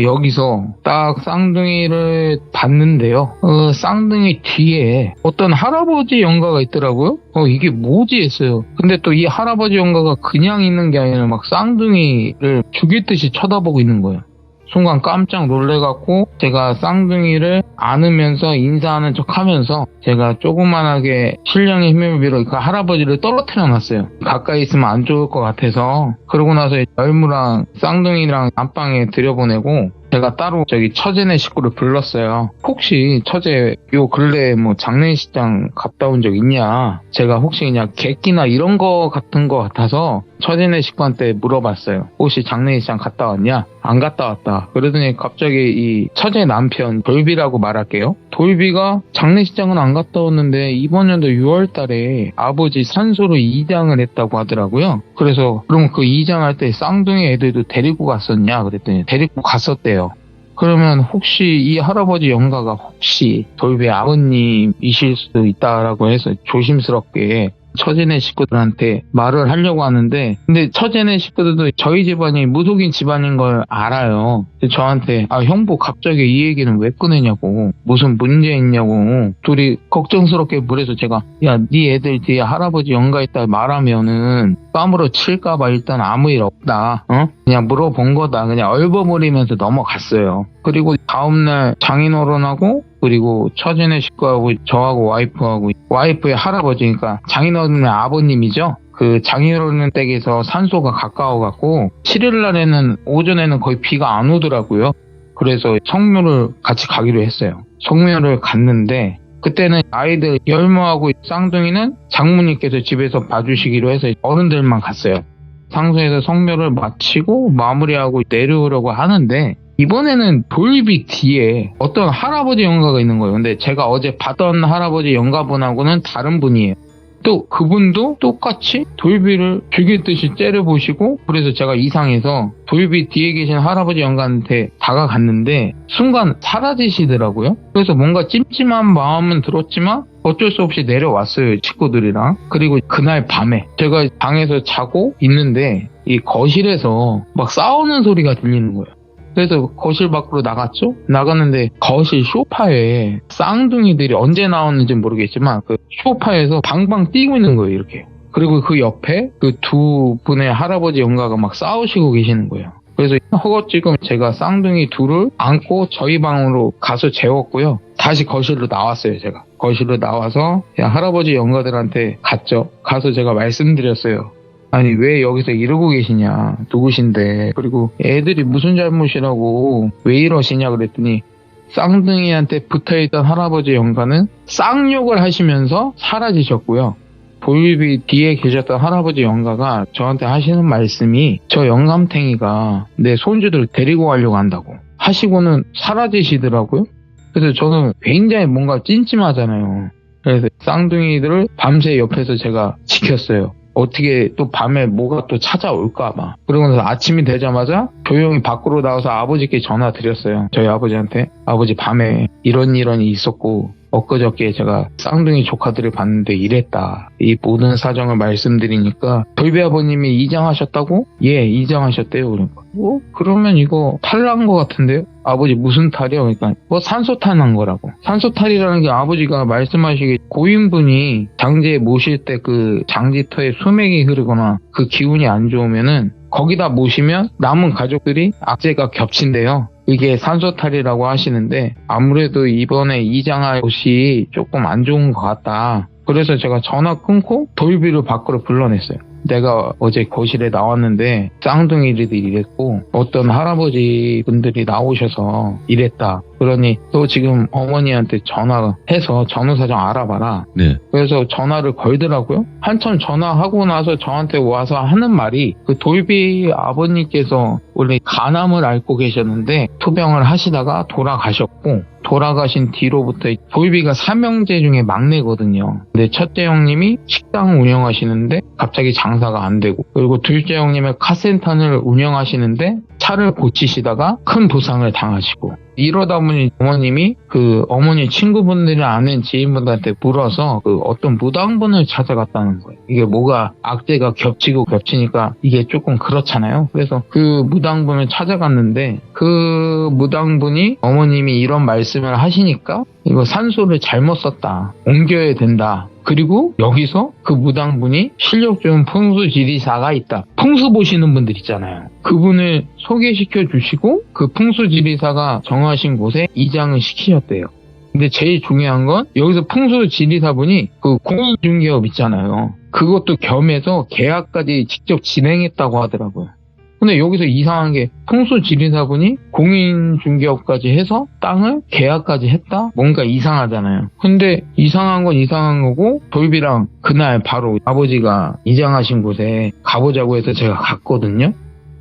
Speaker 2: 여기서 딱 쌍둥이를 봤는데요. 쌍둥이 뒤에 어떤 할아버지 영가가 있더라고요. 이게 뭐지 했어요. 근데 또 이 할아버지 영가가 그냥 있는 게 아니라 막 쌍둥이를 죽일 듯이 쳐다보고 있는 거예요. 순간 깜짝 놀래갖고 제가 쌍둥이를 안으면서 인사하는 척 하면서 제가 조그만하게 신령의 힘을 빌어 그 할아버지를 떨어뜨려 놨어요. 가까이 있으면 안 좋을 것 같아서. 그러고 나서 열무랑 쌍둥이랑 안방에 들여보내고 제가 따로 저기 처제네 식구를 불렀어요. 혹시 처제 요 근래에 뭐 장례식장 갔다 온 적 있냐? 제가 혹시 그냥 객기나 이런 거 같은 거 같아서 처제네 식구한테 물어봤어요. 혹시 장례식장 갔다 왔냐? 안 갔다 왔다. 그러더니 갑자기 이 처제 남편 돌비라고 말할게요. 돌비가 장례식장은 안 갔다 왔는데 이번 연도 6월 달에 아버지 산소로 이장을 했다고 하더라고요. 그래서 그럼 그 이장할 때 쌍둥이 애들도 데리고 갔었냐? 그랬더니 데리고 갔었대요. 그러면 혹시 이 할아버지 영가가 혹시 돌비 아버님이실 수도 있다라고 해서 조심스럽게 처제네 식구들한테 말을 하려고 하는데 근데 처제네 식구들도 저희 집안이 무속인 집안인 걸 알아요. 저한테 형부 갑자기 이 얘기는 왜 꺼내냐고 무슨 문제 있냐고 둘이 걱정스럽게 물어서 제가 야 네 애들 뒤에 할아버지 영가 있다 말하면은 까무러 칠까봐 일단 아무 일 없다. 그냥 물어본 거다. 그냥 얼버무리면서 넘어갔어요. 그리고 다음날 장인어른하고 그리고 처제네 식구하고 저하고 와이프의 할아버지 그러니까 장인어른의 아버님이죠. 그 장인어른 댁에서 산소가 가까워갖고 7일 날에는 오전에는 거의 비가 안 오더라고요. 그래서 성묘를 같이 가기로 했어요. 성묘를 갔는데 그때는 아이들 열무하고 쌍둥이는 장모님께서 집에서 봐주시기로 해서 어른들만 갔어요. 상소에서 성묘를 마치고 마무리하고 내려오려고 하는데 이번에는 돌비 뒤에 어떤 할아버지 영가가 있는 거예요. 근데 제가 어제 봤던 할아버지 영가분하고는 다른 분이에요. 또 그분도 똑같이 돌비를 죽일 듯이 째려보시고 그래서 제가 이상해서 돌비 뒤에 계신 할아버지 영가한테 다가갔는데 순간 사라지시더라고요. 그래서 뭔가 찜찜한 마음은 들었지만 어쩔 수 없이 내려왔어요. 친구들이랑. 그리고 그날 밤에 제가 방에서 자고 있는데 이 거실에서 막 싸우는 소리가 들리는 거예요. 그래서 거실 밖으로 나갔죠? 나갔는데 거실 소파에 쌍둥이들이 언제 나왔는지 모르겠지만 그 소파에서 방방 뛰고 있는 거예요, 이렇게. 그리고 그 옆에 그 두 분의 할아버지 영가가 막 싸우시고 계시는 거예요. 그래서 허겁지겁 제가 쌍둥이 둘을 안고 저희 방으로 가서 재웠고요. 다시 거실로 나왔어요, 제가. 거실로 나와서 할아버지 영가들한테 갔죠. 가서 제가 말씀드렸어요. 아니 왜 여기서 이러고 계시냐 누구신데 그리고 애들이 무슨 잘못이라고 왜 이러시냐 그랬더니 쌍둥이한테 붙어있던 할아버지 영가는 쌍욕을 하시면서 사라지셨고요. 돌비 뒤에 계셨던 할아버지 영가가 저한테 하시는 말씀이 저 영감탱이가 내 손주들 데리고 가려고 한다고 하시고는 사라지시더라고요. 그래서 저는 굉장히 뭔가 찜찜하잖아요. 그래서 쌍둥이들을 밤새 옆에서 제가 지켰어요. 어떻게 또 밤에 뭐가 또 찾아올까 봐. 그러고 나서 아침이 되자마자 조용히 밖으로 나와서 아버지께 전화 드렸어요. 저희 아버지한테. 아버지 밤에 이런 일이 있었고 엊그저께 제가 쌍둥이 조카들을 봤는데 이랬다. 이 모든 사정을 말씀드리니까 돌비 아버님이 이장하셨다고? 예, 이장하셨대요. 그러니까 그러면 이거 탈난 것 같은데요? 아버지 무슨 탈이요? 그러니까 산소탈 난 거라고. 산소탈이라는 게 아버지가 말씀하시기 고인분이 장지에 모실 때 그 장지터에 수맥이 흐르거나 그 기운이 안 좋으면은 거기다 모시면 남은 가족들이 악재가 겹친대요. 이게 산소탈이라고 하시는데 아무래도 이번에 이장할 곳이 조금 안 좋은 것 같다. 그래서 제가 전화 끊고 돌비를 밖으로 불러냈어요. 내가 어제 거실에 나왔는데 쌍둥이들이 이랬고 어떤 할아버지 분들이 나오셔서 이랬다. 그러니 너 지금 어머니한테 전화해서 전후사정 알아봐라.
Speaker 1: 네.
Speaker 2: 그래서 전화를 걸더라고요. 한참 전화하고 나서 저한테 와서 하는 말이 그 돌비 아버님께서 원래 간암을 앓고 계셨는데 투병을 하시다가 돌아가셨고 돌아가신 뒤로부터 돌비가 삼형제 중에 막내거든요. 근데 첫째 형님이 식당 운영하시는데 갑자기 장사가 안 되고 그리고 둘째 형님은 카센터를 운영하시는데 차를 고치시다가 큰 부상을 당하시고 이러다 보니 어머님이 그 어머니 친구분들이 아는 지인분들한테 물어서 그 어떤 무당분을 찾아갔다는 거예요. 이게 뭐가 악재가 겹치고 겹치니까 이게 조금 그렇잖아요. 그래서 그 무당분을 찾아갔는데 그 무당분이 어머님이 이런 말씀을 하시니까 이거 산소를 잘못 썼다. 옮겨야 된다. 그리고 여기서 그 무당분이 실력 좋은 풍수지리사가 있다. 풍수 보시는 분들 있잖아요. 그분을 소개시켜 주시고 그 풍수지리사가 정하신 곳에 이장을 시키셨대요. 근데 제일 중요한 건 여기서 풍수지리사분이 그 공인중개업 있잖아요. 그것도 겸해서 계약까지 직접 진행했다고 하더라고요. 근데 여기서 이상한 게 풍수지리사분이 공인중개업까지 해서 땅을 계약까지 했다? 뭔가 이상하잖아요. 근데 이상한 건 이상한 거고 돌비랑 그날 바로 아버지가 이장하신 곳에 가보자고 해서 제가 갔거든요.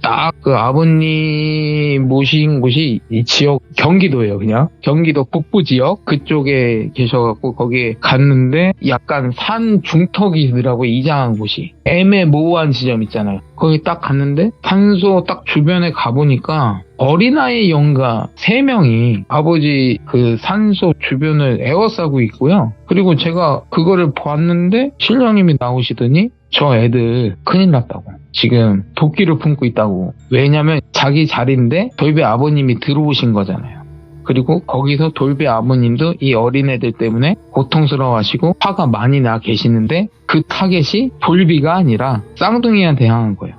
Speaker 2: 딱 그 아버님 모신 곳이 이 지역 경기도예요. 그냥 경기도 북부 지역 그쪽에 계셔갖고 거기에 갔는데 약간 산 중턱이더라고. 이장한 곳이 애매모호한 지점 있잖아요. 거기 딱 갔는데 산소 딱 주변에 가보니까 어린아이 영가 3명이 아버지 그 산소 주변을 에워싸고 있고요. 그리고 제가 그거를 봤는데 신령님이 나오시더니 저 애들 큰일 났다고. 지금 도끼를 품고 있다고. 왜냐면 자기 자리인데 돌비 아버님이 들어오신 거잖아요. 그리고 거기서 돌비 아버님도 이 어린애들 때문에 고통스러워하시고 화가 많이 나 계시는데 그 타겟이 돌비가 아니라 쌍둥이한테 향한 거예요.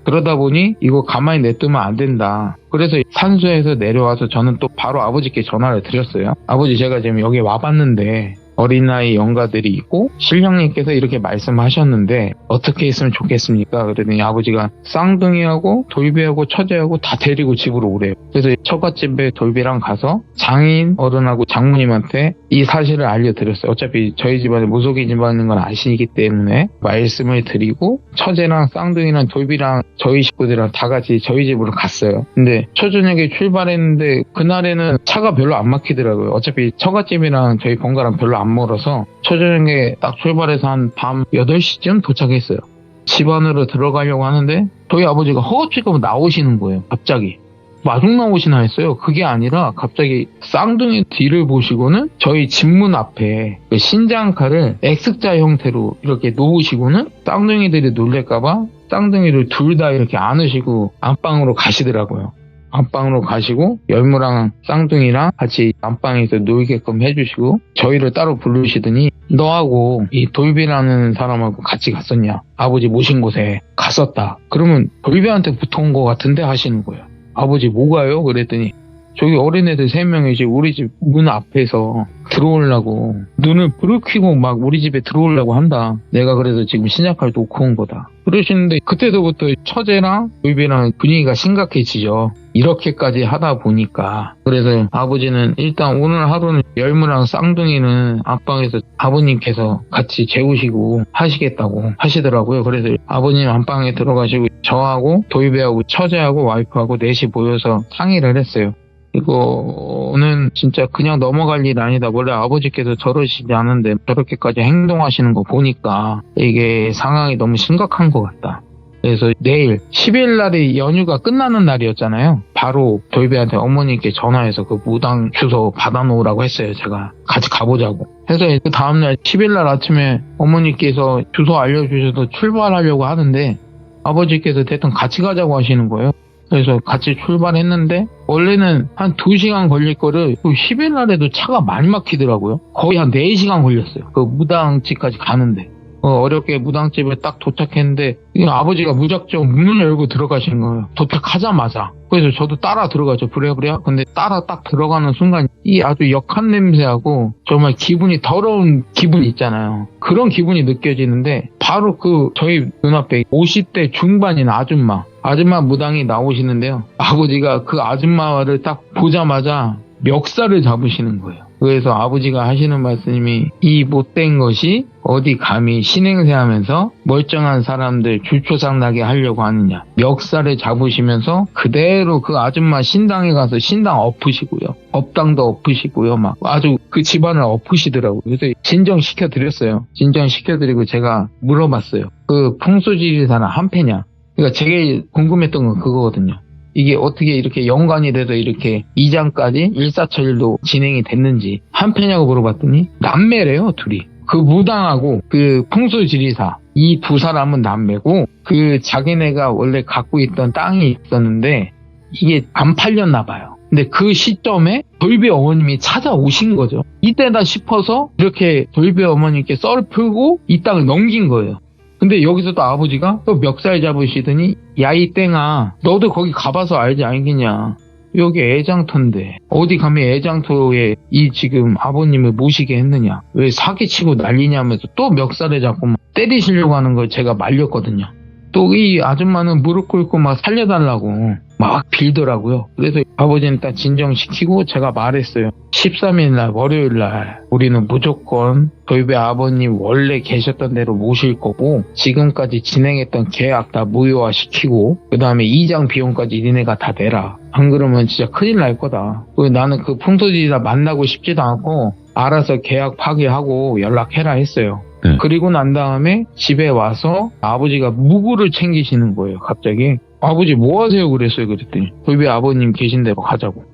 Speaker 2: 그러다 보니 이거 가만히 냅두면 안 된다. 그래서 산소에서 내려와서 저는 또 바로 아버지께 전화를 드렸어요. 아버지 제가 지금 여기 와봤는데 어린아이 영가들이 있고 신령님께서 이렇게 말씀하셨는데 어떻게 했으면 좋겠습니까? 그러더니 아버지가 쌍둥이하고 돌비하고 처제하고 다 데리고 집으로 오래요. 그래서 처갓집에 돌비랑 가서 장인 어른하고 장모님한테 이 사실을 알려드렸어요. 어차피 저희 집안에 무속인 집안인 건 아시기 때문에 말씀을 드리고 처제랑 쌍둥이랑 돌비랑 저희 식구들이랑 다 같이 저희 집으로 갔어요. 근데 초저녁에 출발했는데 그날에는 차가 별로 안 막히더라고요. 어차피 처갓집이랑 저희 본가랑 별로 안 멀어서 초저녁에 딱 출발해서 한 밤 8시쯤 도착했어요. 집 안으로 들어가려고 하는데 저희 아버지가 허겁지겁 나오시는 거예요. 갑자기 마중 나오시나 했어요. 그게 아니라 갑자기 쌍둥이 뒤를 보시고는 저희 집문 앞에 그 신장칼을 X자 형태로 이렇게 놓으시고는 쌍둥이들이 놀랄까봐 쌍둥이를 둘 다 이렇게 안으시고 안방으로 가시더라고요. 안방으로 가시고 열무랑 쌍둥이랑 같이 안방에서 놀게끔 해주시고 저희를 따로 부르시더니 너하고 이 돌비라는 사람하고 같이 갔었냐? 아버지 모신 곳에 갔었다. 그러면 돌비한테 붙어온 것 같은데 하시는 거예요. 아버지 뭐가요? 그랬더니 저기 어린애들 3명이 이제 우리 집 문 앞에서 들어오려고 눈을 부르키고 막 우리 집에 들어오려고 한다. 내가 그래서 지금 신약할 놓고 온 거다. 그러시는데 그때서부터 처제랑 돌비랑 분위기가 심각해지죠. 이렇게까지 하다 보니까. 그래서 아버지는 일단 오늘 하루는 열무랑 쌍둥이는 안방에서 아버님께서 같이 재우시고 하시겠다고 하시더라고요. 그래서 아버님 안방에 들어가시고 저하고 돌비하고 처제하고 와이프하고 넷이 모여서 상의를 했어요. 이거는 진짜 그냥 넘어갈 일 아니다. 원래 아버지께서 저러시지 않은데 저렇게까지 행동하시는 거 보니까 이게 상황이 너무 심각한 것 같다. 그래서 내일 10일 날이 연휴가 끝나는 날이었잖아요. 바로 돌비한테 어머니께 전화해서 그 무당 주소 받아놓으라고 했어요. 제가 같이 가보자고. 해서 그 다음날 10일 날 아침에 어머니께서 주소 알려주셔서 출발하려고 하는데 아버지께서 대뜸 같이 가자고 하시는 거예요. 그래서 같이 출발했는데 원래는 한 2시간 걸릴 거를 10일 날에도 차가 많이 막히더라고요. 거의 한 4시간 걸렸어요. 그 무당집까지 가는데. 어렵게 무당집에 딱 도착했는데 아버지가 무작정 문을 열고 들어가시는 거예요. 도착하자마자. 그래서 저도 따라 들어가죠. 부랴부랴. 근데 따라 딱 들어가는 순간 이 아주 역한 냄새하고 정말 기분이 더러운 기분이 있잖아요. 그런 기분이 느껴지는데 바로 그 저희 눈앞에 50대 중반인 아줌마 무당이 나오시는데요. 아버지가 그 아줌마를 딱 보자마자 멱살을 잡으시는 거예요. 그래서 아버지가 하시는 말씀이 이 못된 것이 어디 감히 신행세하면서 멀쩡한 사람들 줄초상 나게 하려고 하느냐. 멱살을 잡으시면서 그대로 그 아줌마 신당에 가서 신당 엎으시고요. 법당도 엎으시고요. 막 아주 그 집안을 엎으시더라고요. 그래서 진정시켜드렸어요. 진정시켜드리고 제가 물어봤어요. 그 풍수지리사는 한패냐. 그러니까 제일 궁금했던 건 그거거든요. 이게 어떻게 이렇게 연관이 돼서 이렇게 2장까지 일사천리로 진행이 됐는지 한패냐고 물어봤더니 남매래요, 둘이. 그 무당하고 그 풍수지리사 이 두 사람은 남매고 그 자기네가 원래 갖고 있던 땅이 있었는데 이게 안 팔렸나 봐요. 근데 그 시점에 돌비 어머님이 찾아오신 거죠. 이때다 싶어서 이렇게 돌비 어머님께 썰을 풀고 이 땅을 넘긴 거예요. 근데 여기서 또 아버지가 또 멱살 잡으시더니 야 이 땡아 너도 거기 가봐서 알지 알겠냐. 여기 애장터인데 어디 가면 애장터에 이 지금 아버님을 모시게 했느냐. 왜 사기치고 난리냐면서 또 멱살을 잡고 막 때리시려고 하는 걸 제가 말렸거든요. 또 이 아줌마는 무릎 꿇고 막 살려달라고 막 빌더라고요. 그래서 아버지는 딱 진정시키고 제가 말했어요. 13일날 월요일날 우리는 무조건 돌배 아버님 원래 계셨던 대로 모실 거고 지금까지 진행했던 계약 다 무효화시키고 그 다음에 이장 비용까지 니네가 다 내라. 안 그러면 진짜 큰일 날 거다. 나는 그 풍소지리사 만나고 싶지도 않고 알아서 계약 파기하고 연락해라 했어요.
Speaker 1: 네.
Speaker 2: 그리고 난 다음에 집에 와서 아버지가 무구를 챙기시는 거예요. 갑자기. 아버지 뭐 하세요? 그랬어요. 그랬더니 돌비 아버님 계신 데로 가자고.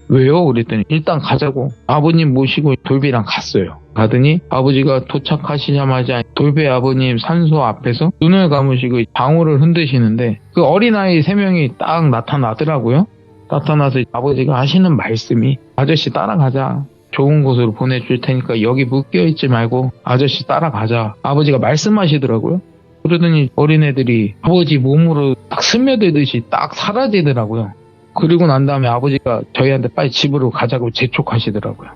Speaker 2: 왜요? 그랬더니 일단 가자고. 아버님 모시고 돌비랑 갔어요. 가더니 아버지가 도착하시자마자 돌비 아버님 산소 앞에서 눈을 감으시고 방울을 흔드시는데 그 어린아이 3명이 딱 나타나더라고요. 나타나서 아버지가 하시는 말씀이 아저씨 따라가자. 좋은 곳으로 보내줄 테니까 여기 묶여있지 말고 아저씨 따라가자. 아버지가 말씀하시더라고요. 그러더니 어린애들이 아버지 몸으로 딱 스며들듯이 딱 사라지더라고요. 그리고 난 다음에 아버지가 저희한테 빨리 집으로 가자고 재촉하시더라고요.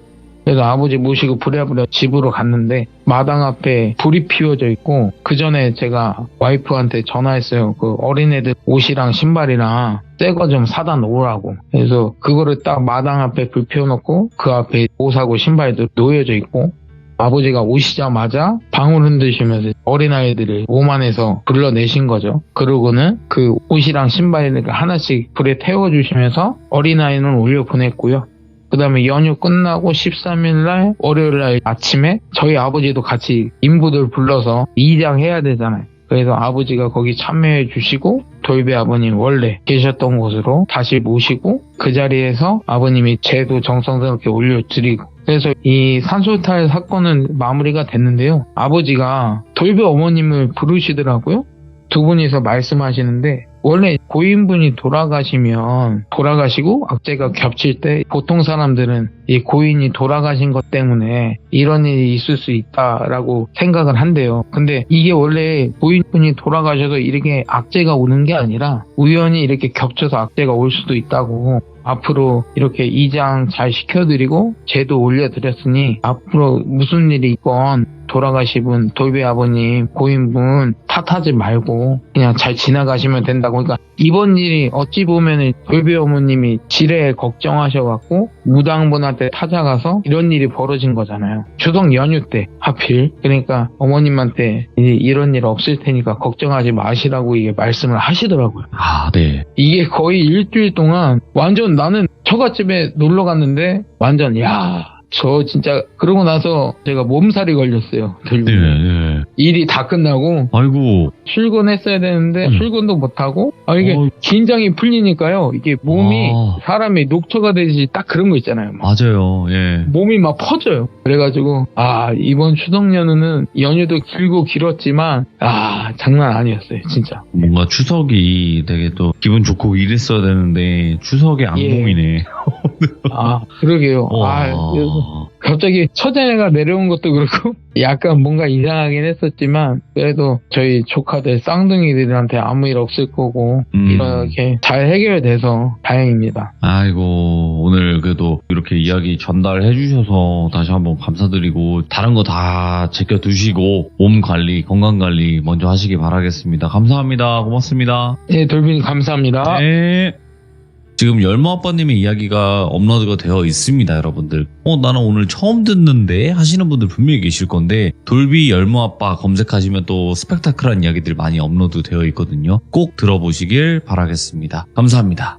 Speaker 2: 그래서 아버지 모시고 부랴부랴 집으로 갔는데 마당 앞에 불이 피워져 있고 그 전에 제가 와이프한테 전화했어요. 그 어린애들 옷이랑 신발이랑 새 거 좀 사다 놓으라고. 그래서 그거를 딱 마당 앞에 불 피워놓고 그 앞에 옷하고 신발도 놓여져 있고 아버지가 오시자마자 방울 흔드시면서 어린아이들을 오만해서 불러내신 거죠. 그러고는 그 옷이랑 신발을 하나씩 불에 태워주시면서 어린아이는 올려보냈고요. 그 다음에 연휴 끝나고 13일날 월요일날 아침에 저희 아버지도 같이 인부들 불러서 이장해야 되잖아요. 그래서 아버지가 거기 참여해 주시고 돌배 아버님 원래 계셨던 곳으로 다시 모시고 그 자리에서 아버님이 제도 정성스럽게 올려드리고 그래서 이 산소탈 사건은 마무리가 됐는데요. 아버지가 돌배 어머님을 부르시더라고요. 두 분이서 말씀하시는데 원래 고인분이 돌아가시고 악재가 겹칠 때 보통 사람들은 이 고인이 돌아가신 것 때문에 이런 일이 있을 수 있다라고 생각을 한대요. 근데 이게 원래 고인분이 돌아가셔서 이렇게 악재가 오는 게 아니라 우연히 이렇게 겹쳐서 악재가 올 수도 있다고 앞으로 이렇게 이장 잘 시켜드리고 제도 올려드렸으니 앞으로 무슨 일이 있건 돌아가신 분, 돌배 아버님, 고인분 탓하지 말고 그냥 잘 지나가시면 된다고. 그러니까 이번 일이 어찌 보면 돌배 어머님이 지레 걱정하셔갖고 무당분한테 찾아가서 이런 일이 벌어진 거잖아요. 추석 연휴 때 하필. 그러니까 어머님한테 이런 일 없을 테니까 걱정하지 마시라고 이게 말씀을 하시더라고요.
Speaker 1: 아, 네.
Speaker 2: 이게 거의 일주일 동안 완전 나는 처갓집에 놀러 갔는데 완전 야 저 진짜 그러고 나서 제가 몸살이 걸렸어요.
Speaker 1: 네, 네.
Speaker 2: 일이 다 끝나고
Speaker 1: 아이고.
Speaker 2: 출근했어야 되는데 출근도 못하고 이게 긴장이 풀리니까요. 이게 몸이 사람이 녹초가 되듯이 딱 그런 거 있잖아요.
Speaker 1: 맞아요. 예.
Speaker 2: 몸이 막 퍼져요. 그래가지고 이번 추석 연휴는 연휴도 길고 길었지만 장난 아니었어요. 진짜.
Speaker 1: 뭔가 추석이 되게 또 기분 좋고 이랬어야 되는데 추석의 악몽이네.
Speaker 2: 그러게요. 그래서 갑자기 첫째가 내려온 것도 그렇고 약간 뭔가 이상하긴 했었지만 그래도 저희 조카들 쌍둥이들한테 아무 일 없을 거고 이렇게 잘 해결돼서 다행입니다.
Speaker 1: 아이고 오늘 그래도 이렇게 이야기 전달해 주셔서 다시 한번 감사드리고 다른 거 다 챙겨두시고 몸 관리 건강 관리 먼저 하시기 바라겠습니다. 감사합니다. 고맙습니다.
Speaker 2: 네, 돌빈이 감사합니다.
Speaker 1: 네. 지금 열무아빠님의 이야기가 업로드가 되어 있습니다, 여러분들. 나는 오늘 처음 듣는데 하시는 분들 분명히 계실 건데 돌비 열무아빠 검색하시면 또 스펙타클한 이야기들 많이 업로드 되어 있거든요. 꼭 들어보시길 바라겠습니다. 감사합니다.